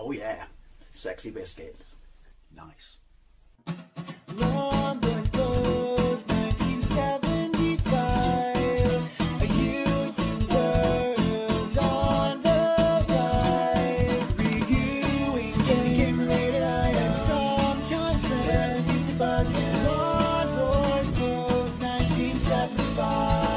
Oh yeah, sexy biscuits. Nice. London Blues 1975. A YouTuber's on the rise. Reviewing games late at night and sometimes friends used to bug him. Lord Wars Blues 1975.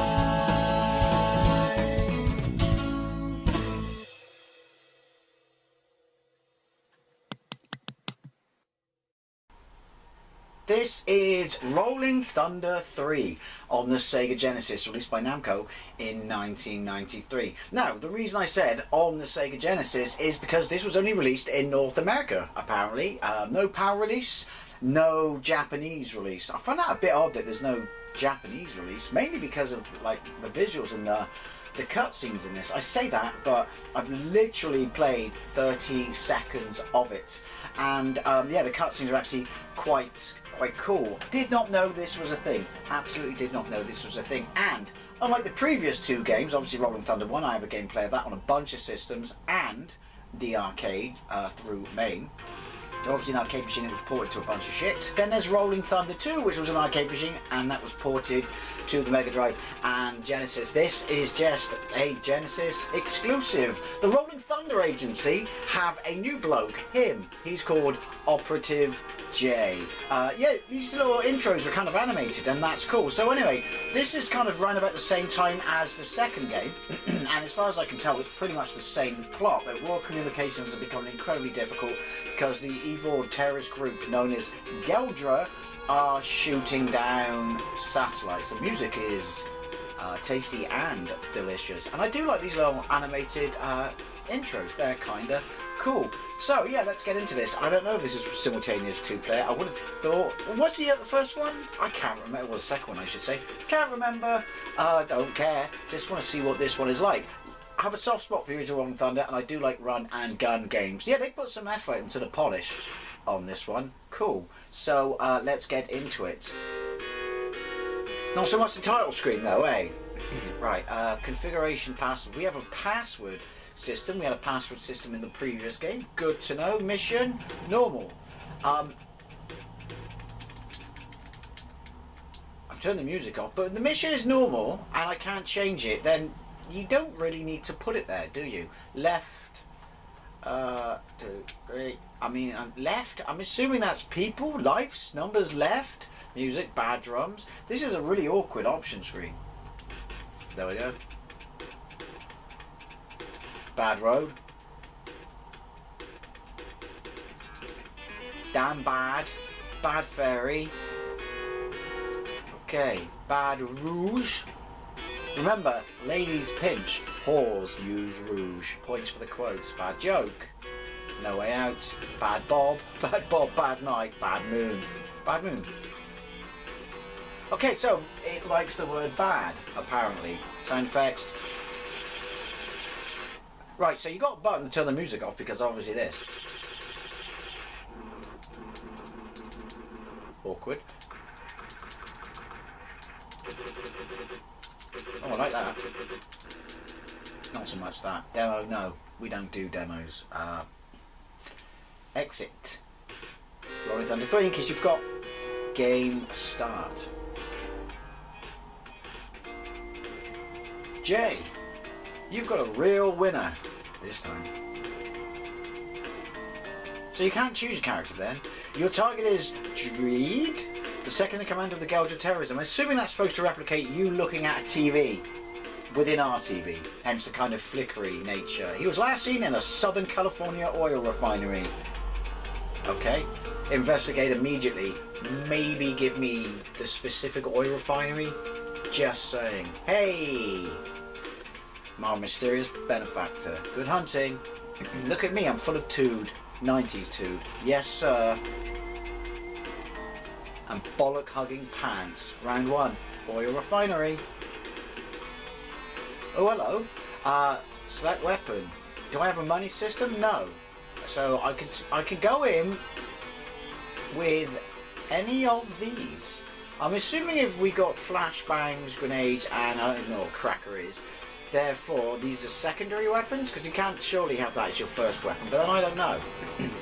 This is Rolling Thunder 3 on the SEGA Genesis, released by Namco in 1993. Now, the reason I said on the SEGA Genesis is because this was only released in North America, apparently. No PAL release, no Japanese release. I find that a bit odd that there's no Japanese release, mainly because of like the visuals and the cutscenes in this. I say that, but I've literally played 30 seconds of it, and yeah, the cutscenes are actually quite cool. Did not know this was a thing. Absolutely did not know this was a thing. And unlike the previous two games, obviously Rolling Thunder 1, I have a gameplay of that on a bunch of systems and the arcade through MAME. Obviously an arcade machine, it was ported to a bunch of shit. Then there's Rolling Thunder 2, which was an arcade machine, and that was ported to the Megadrive and Genesis. This is just a Genesis exclusive. The Rolling Thunder Agency have a new bloke, him. He's called Operative J. Yeah, these little intros are kind of animated, and that's cool. So anyway, this is kind of round about the same time as the second game, and as far as I can tell, it's pretty much the same plot. But world communications are becoming incredibly difficult because the evil terrorist group known as Geldra are shooting down satellites. The music is tasty and delicious, and I do like these little animated intros. They're kinda cool. So yeah, let's get into this. I don't know if this is simultaneous two-player. I would have thought. What's the first one? I can't remember. Well, the second one, I should say. Can't remember. Don't care. Just want to see what this one is like. I have a soft spot for User Rolling Thunder, and I do like run and gun games. Yeah, they put some effort into the polish on this one. Cool. So let's get into it. Not so much the title screen though, eh? Right. Configuration password. We have a password system. We had a password system in the previous game. Good to know. Mission normal. I've turned the music off, but the mission is normal and I can't change it. Then you don't really need to put it there, do you? Left, 2, 3. I mean, left. I'm assuming that's people, lives, numbers, left, music, bad drums. This is a really awkward option screen. There we go. Bad road. Damn bad. Bad fairy. Okay. Bad rouge. Remember, ladies pinch, whores use rouge. Points for the quotes. Bad joke. No way out. Bad Bob. Bad Bob. Bad night. Bad moon. Bad moon. Okay, so it likes the word bad, apparently. Sound effects. Right, so you got a button to turn the music off because obviously this. Awkward. Oh, I like that. Not so much that. Demo, no. We don't do demos. Exit. Rolling Thunder 3 in case you've got game start. Jay, you've got a real winner this time. So you can't choose a character then. Your target is Dreed, the second in command of the Geldra terrorism. I'm assuming that's supposed to replicate you looking at a TV within our TV, hence the kind of flickery nature. He was last seen in a Southern California oil refinery. Okay, investigate immediately. Maybe give me the specific oil refinery. Just saying. Hey! My mysterious benefactor. Good hunting. Look at me, I'm full of tood. 90s tood. Yes, sir. And bollock hugging pants. Round 1. Oil refinery. Oh, hello. Select weapon. Do I have a money system? No. So I can go in with any of these. I'm assuming if we got flashbangs, grenades, and I don't know what cracker is, therefore these are secondary weapons, because you can't surely have that as your first weapon, but then I don't know.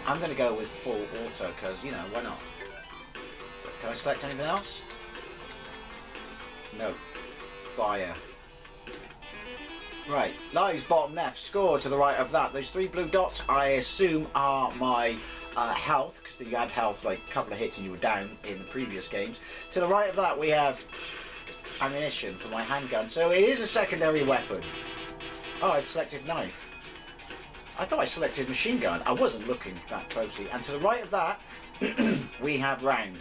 I'm going to go with full auto, because, you know, why not? Can I select anything else? No. Fire. Right, lives bottom left, score to the right of that. Those 3 blue dots, I assume, are my health, because you had health, like a couple of hits and you were down in the previous games. To the right of that we have ammunition for my handgun, so it is a secondary weapon. Oh, I've selected knife. I thought I selected machine gun. I wasn't looking that closely. And to the right of that, we have round.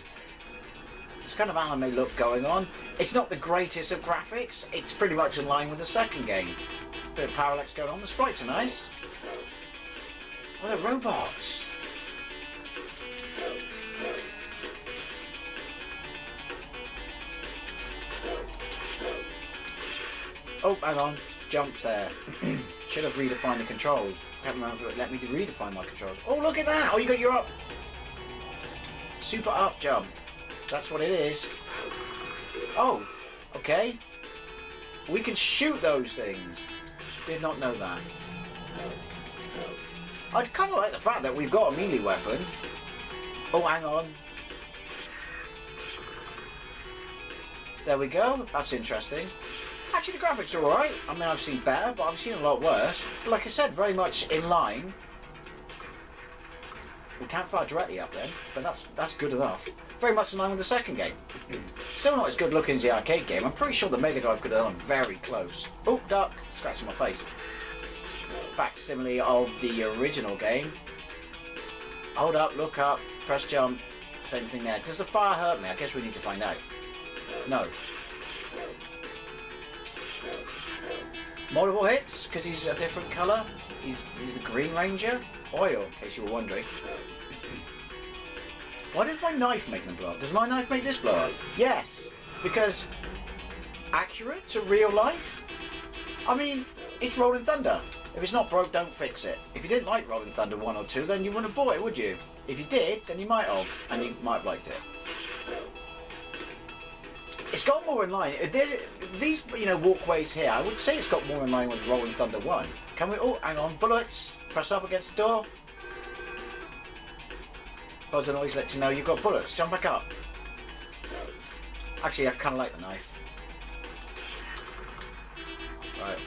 There's kind of anime look going on. It's not the greatest of graphics. It's pretty much in line with the second game. Bit of parallax going on. The sprites are nice. Oh, they're robots. Oh, hang on. Jumps there. Should have redefined the controls. Can't remember if it let me redefine my controls. Oh, look at that! Oh, you got your up. Super up jump. That's what it is. Oh, okay. We can shoot those things. Did not know that. I'd kind of like the fact that we've got a melee weapon. Oh, hang on. There we go. That's interesting. Actually, the graphics are alright. I mean, I've seen better, but I've seen a lot worse. But like I said, very much in line. We can't fire directly up then, but that's good enough. Very much in line with the second game. Still not as good looking as the arcade game. I'm pretty sure the Megadrive could have done very close. Oh, duck. Scratching my face. Facsimile of the original game. Hold up, look up, press jump. Same thing there. Does the fire hurt me? I guess we need to find out. No. Multiple hits, because he's a different colour. He's the Green Ranger. Oil, in case you were wondering. Why does my knife make them blow up? Does my knife make this blow up? Yes, because accurate to real life? I mean, it's Rolling Thunder. If it's not broke, don't fix it. If you didn't like Rolling Thunder 1 or 2, then you wouldn't have bought it, would you? If you did, then you might have, and you might have liked it. It's got more in line. These, you know, walkways here, I would say it's got more in line with Rolling Thunder 1. Can we... Oh, hang on. Bullets. Press up against the door. Buzzer noise lets you know you've got bullets. Jump back up. Actually, I kind of like the knife. Right.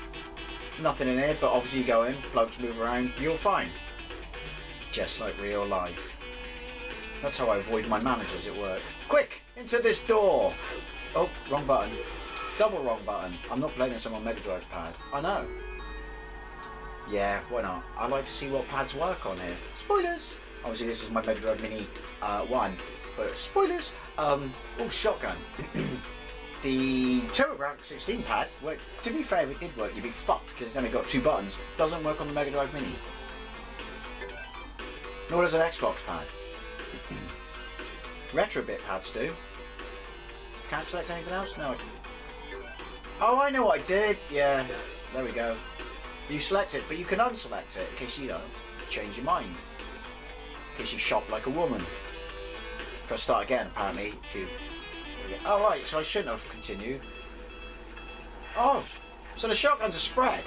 Nothing in here, but obviously you go in, blokes move around, you're fine. Just like real life. That's how I avoid my managers at work. Quick! Into this door! Oh, wrong button. Double wrong button. I'm not playing this on my Megadrive pad. I know. Yeah, why not? I like to see what pads work on here. Spoilers! Obviously this is my Megadrive Mini 1, but spoilers! Oh, shotgun. The TurboGrafx 16 pad, worked. To be fair, if it did work, you'd be fucked because it's only got 2 buttons. Doesn't work on the Megadrive Mini. Nor does an Xbox pad. Retrobit pads do. Can't select anything else? No. Oh, I know what I did. Yeah, there we go. You select it, but you can unselect it in case you don't change your mind. In case you shop like a woman. Press start again, apparently. Oh, right, so I shouldn't have continued. Oh, so the shotgun's a spread.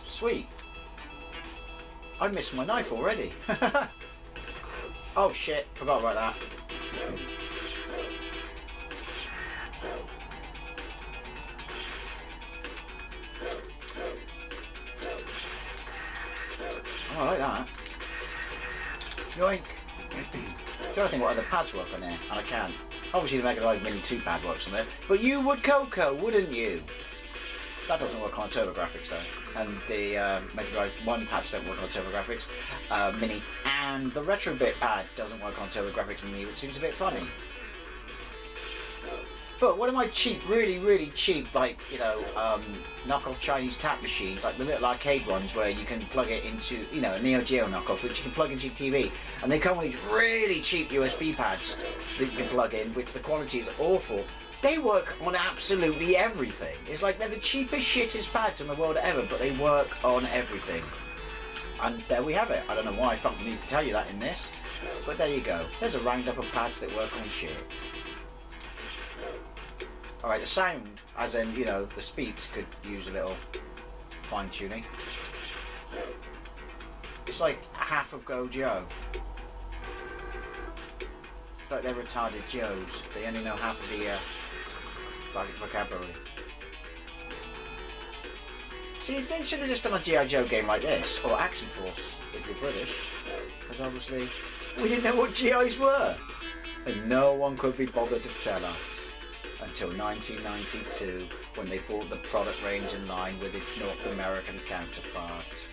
Sweet. I missed my knife already. Oh shit, forgot about that. Oh, I like that. Yoink. Trying to think what other pads work on there, and I can. Obviously the Megadrive Mini 2 pad works on there, but you would Coco, wouldn't you? That doesn't work on TurboGrafx though, and the Megadrive 1 pads don't work on TurboGrafx Mini, and the Retrobit pad doesn't work on TurboGrafx Mini, which seems a bit funny. But one of my cheap, really cheap, like, you know, knockoff Chinese tap machines, like the little arcade ones where you can plug it into, you know, a Neo Geo knockoff, which you can plug into your TV, and they come with these really cheap USB pads that you can plug in, which the quality is awful. They work on absolutely everything. It's like they're the cheapest, shittest pads in the world ever, but they work on everything. And there we have it. I don't know why I felt the need to tell you that in this, but there you go. There's a roundup of pads that work on shit. Alright, the sound, as in, you know, the speech could use a little fine-tuning. It's like half of Go Joe. It's like they're retarded Joes. They only know half of the vocabulary. See, they should have just done a G.I. Joe game like this, or Action Force, if you're British. Because obviously, we didn't know what GIs were. And no one could be bothered to tell us. Until 1992, when they brought the product range in line with its North American counterparts.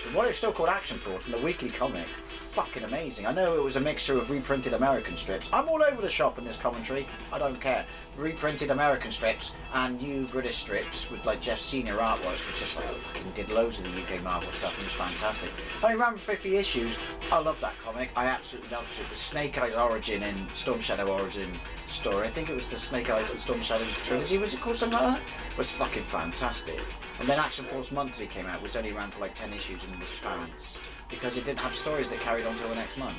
But what it's still called Action Force in the weekly comic, fucking amazing. I know it was a mixture of reprinted American strips. I'm all over the shop in this commentary, I don't care. Reprinted American strips and new British strips with like Jeff Senior artwork, which just like fucking did loads of the UK Marvel stuff and it was fantastic. I ran for 50 issues. I love that comic. I absolutely loved it. The Snake Eyes origin and Storm Shadow origin story. I think it was the Snake Eyes and Storm Shadow trilogy. Was it called something like that? It was fucking fantastic. And then Action Force Monthly came out, which only ran for like 10 issues and was pants. Because it didn't have stories that carried on till the next month.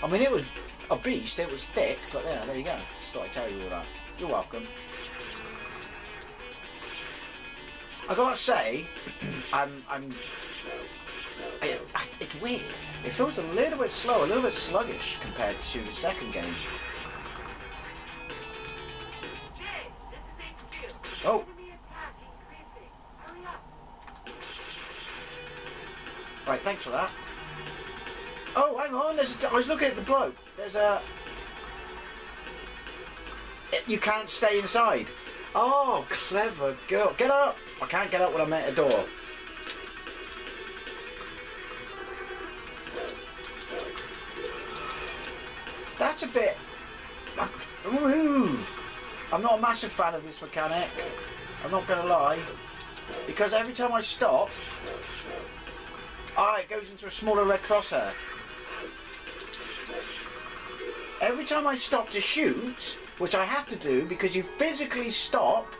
I mean, it was a beast, it was thick, but yeah, there you go. Just thought I'd tell you all that. You're welcome. I gotta say, it's weird. It feels a little bit slow, a little bit sluggish compared to the second game. Oh! Right, thanks for that. Oh, hang on, I was looking at the bloke. There's a... You can't stay inside. Oh, clever girl. Get up! I can't get up when I'm at a door. That's a bit... Move! I'm not a massive fan of this mechanic. I'm not going to lie. Because every time I stop... it goes into a smaller red crosshair. Every time I stop to shoot, which I have to do because you physically stop,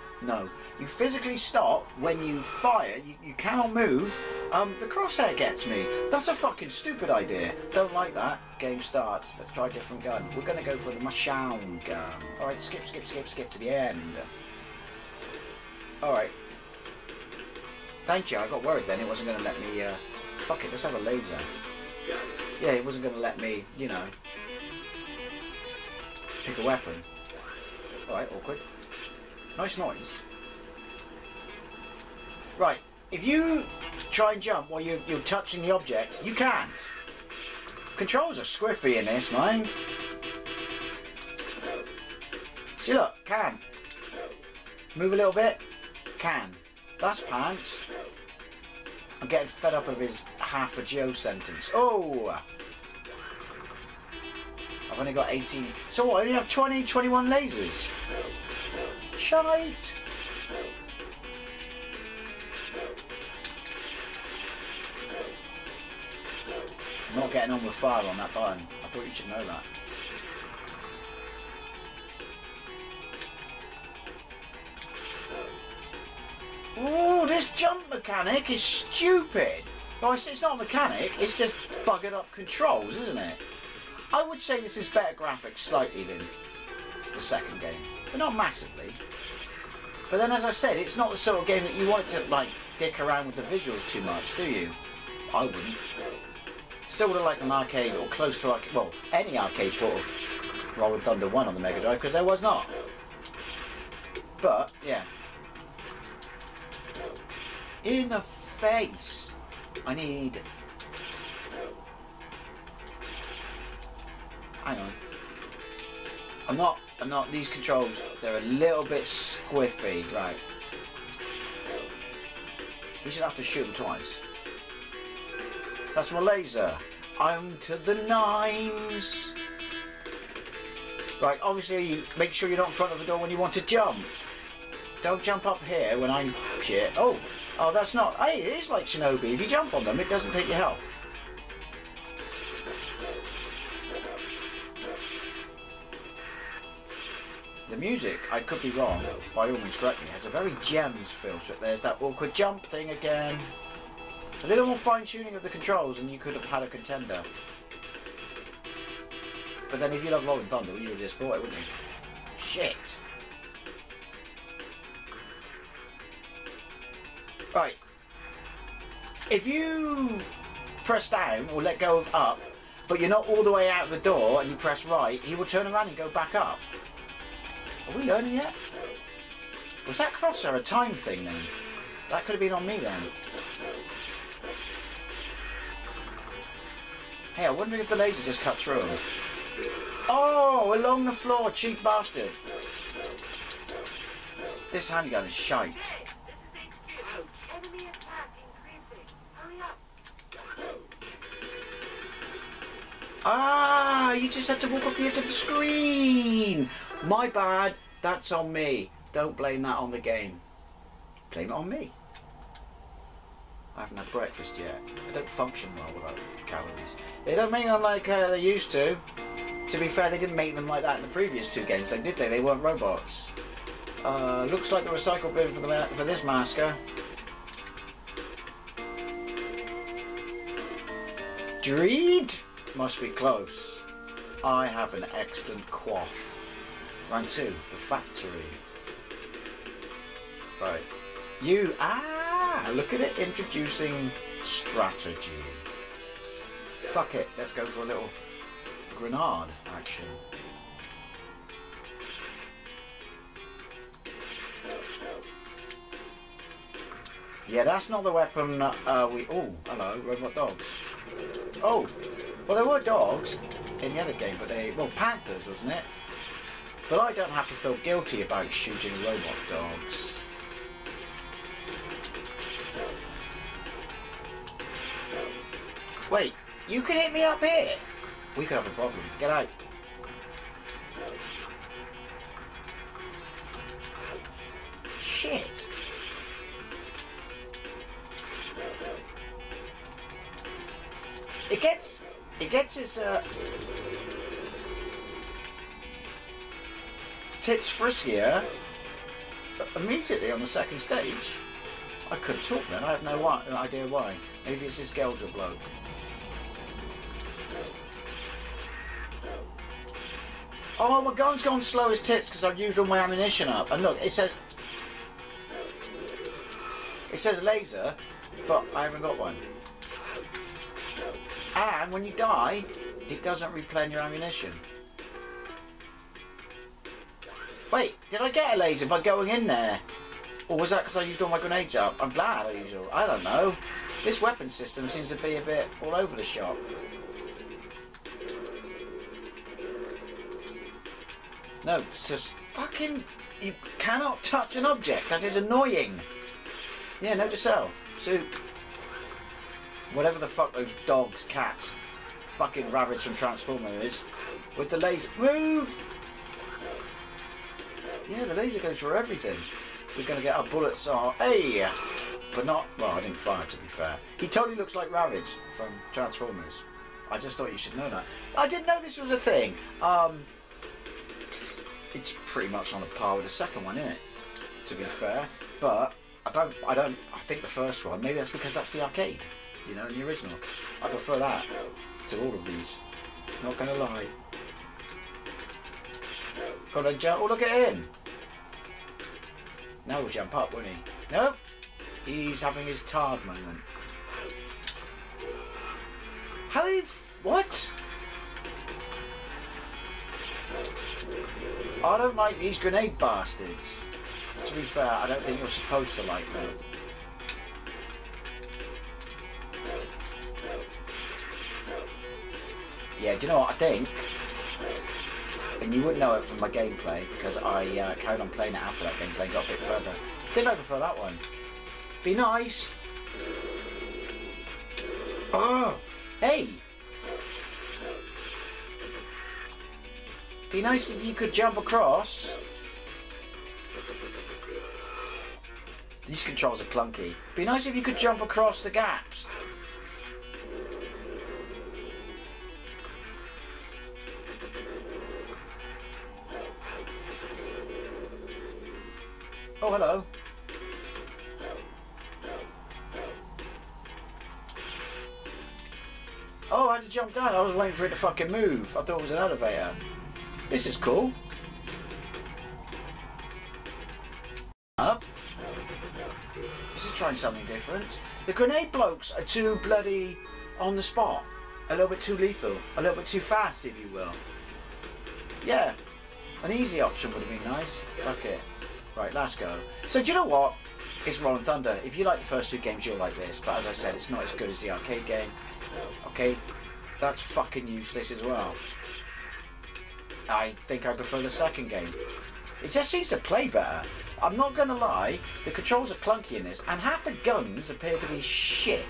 you physically stop when you fire, you cannot move, the crosshair gets me. That's a fucking stupid idea. Don't like that. Game starts. Let's try a different gun. We're going to go for the machine gun. Alright, skip to the end. Alright. Thank you, I got worried then. It wasn't going to let me, fuck it, let's have a laser. Yeah, it wasn't going to let me, you know, pick a weapon. Alright, awkward. Nice noise. Right, if you try and jump while you're touching the object, you can't. Controls are squiffy in this, mind. See, look, can. Move a little bit, can. That's pants. I'm getting fed up of his half a Joe sentence. Oh! I've only got 18. So what, I only have 20, 21 lasers? Shite! I'm not getting on with fire on that button. I thought you should know that. Ooh, this jump mechanic is stupid. Well, it's not a mechanic, it's just buggered up controls, isn't it? I would say this is better graphics slightly than the second game, but not massively. But then, as I said, it's not the sort of game that you want to, like, dick around with the visuals too much, do you? I wouldn't. Still would have liked an arcade, or close to arcade, well, any arcade port of Rolling Thunder 1 on the Megadrive, because there was not. But, yeah. In the face! I need... Hang on. I'm not, these controls, they're a little bit squiffy, right. We should have to shoot them twice. That's my laser. I'm to the nines. Right, obviously, make sure you're not in front of the door when you want to jump. Don't jump up here when I'm shit. Oh, that's not, hey, it is like Shinobi. If you jump on them, it doesn't take your health. The music, I could be wrong, by all means correct me, has a very gems feel to it. There's that awkward jump thing again. A little more fine tuning of the controls and you could have had a contender. but then if you love Rolling Thunder, you would just bought it, wouldn't you? Shit. Right. If you press down or let go of up, but you're not all the way out the door and you press right, he will turn around and go back up. Are we learning yet? Was that crosshair a time thing then? That could have been on me then. Hey, I wonder if the laser just cut through him. Oh, along the floor, cheap bastard. This handgun is shite. Ah, you just had to walk off the edge of the screen. My bad. That's on me. Don't blame that on the game. Blame it on me. I haven't had breakfast yet. I don't function well without calories. They don't make them like they used to. To be fair, they didn't make them like that in the previous two games, did they? They weren't robots. Looks like the recycle bin for this masker. Dreed? Must be close. I have an excellent quaff. Round 2, the factory. Right. You, look at it, introducing strategy. Fuck it, let's go for a little grenade action. Yeah, that's not the weapon we... Oh, hello, robot dogs. Oh, well there were dogs in the other game, but they... Well, panthers, wasn't it? But I don't have to feel guilty about shooting robot dogs. Wait, you can hit me up here? We could have a problem. Get out. Shit. It gets its tits friskier immediately on the second stage. I couldn't talk then. I have no idea why. Maybe it's this Geldra bloke. Oh, my gun's gone slow as tits because I've used all my ammunition up. And look, it says laser, but I haven't got one. And when you die, it doesn't replenish your ammunition. Wait, did I get a laser by going in there? Or was that because I used all my grenades up? I'm glad I used all... I don't know. This weapon system seems to be a bit all over the shop. No, it's just fucking... You cannot touch an object. That is annoying. Yeah, note to self. Soup. Whatever the fuck those dogs, cats, fucking rabbits from Transformers is. With the laser... Move! Yeah, the laser goes for everything. We're going to get our bullets on... Hey! But not... Well, I didn't fire, to be fair. He totally looks like Ravage from Transformers. I just thought you should know that. I didn't know this was a thing. It's pretty much on a par with the second one, isn't it? To be fair. But I think the first one, maybe that's because that's the arcade. You know, in the original. I prefer that to all of these. Not going to lie. Got to jump. Oh, look at him. Now we'll jump up, won't he? Nope. He's having his tard moment. How do you... What? I don't like these grenade bastards. To be fair, I don't think you're supposed to like them. Yeah, do you know what I think? And you wouldn't know it from my gameplay because I carried on playing it after that gameplay got a bit further. Didn't I prefer that one? Be nice. Oh, hey. Be nice if you could jump across. These controls are clunky. Be nice if you could jump across the gaps. Oh, hello. Oh, I had to jump down. I was waiting for it to fucking move. I thought it was an elevator. This is cool. Up. This is trying something different. The grenade blokes are too bloody on the spot. A little bit too lethal. A little bit too fast, if you will. Yeah. An easy option would have been nice. Fuck it. Right, let's go. So do you know what? It's Rolling Thunder. If you like the first two games, you'll like this. But as I said, it's not as good as the arcade game. Okay? That's fucking useless as well. I think I prefer the second game. It just seems to play better. I'm not going to lie, the controls are clunky in this, and half the guns appear to be shit.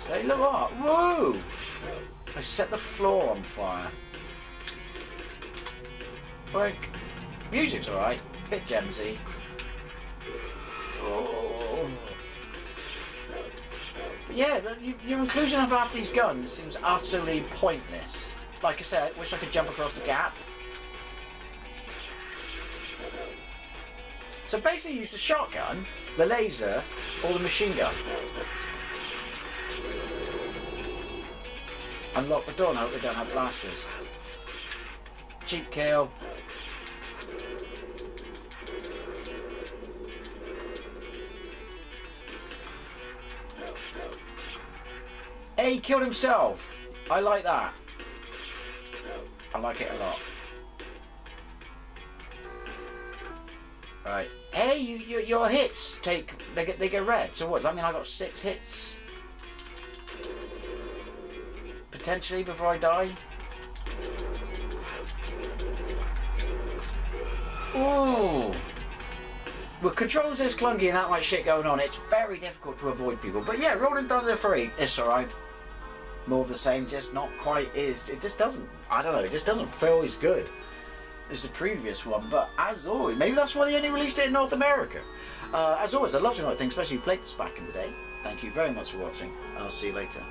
Say, look what? Whoa! I set the floor on fire. Like, music's alright, bit gemsy. Oh. But yeah, your inclusion of half these guns seems utterly pointless. Like I said, I wish I could jump across the gap. So basically use the shotgun, the laser, or the machine gun. Unlock the door and hope they don't have blasters. Cheap kill. Hey, he killed himself. I like that. I like it a lot. Right. Hey, your hits they get red. So what? Does that mean I got 6 hits? Potentially before I die. Ooh. With controls this clunky and that much shit going on, it's very difficult to avoid people. But yeah, Rolling Thunder 3, it's alright. More of the same, just not quite is. It just doesn't, I don't know, it just doesn't feel as good as the previous one. But as always, maybe that's why they only released it in North America. As always, I love to know things, especially if you played this back in the day. Thank you very much for watching, and I'll see you later.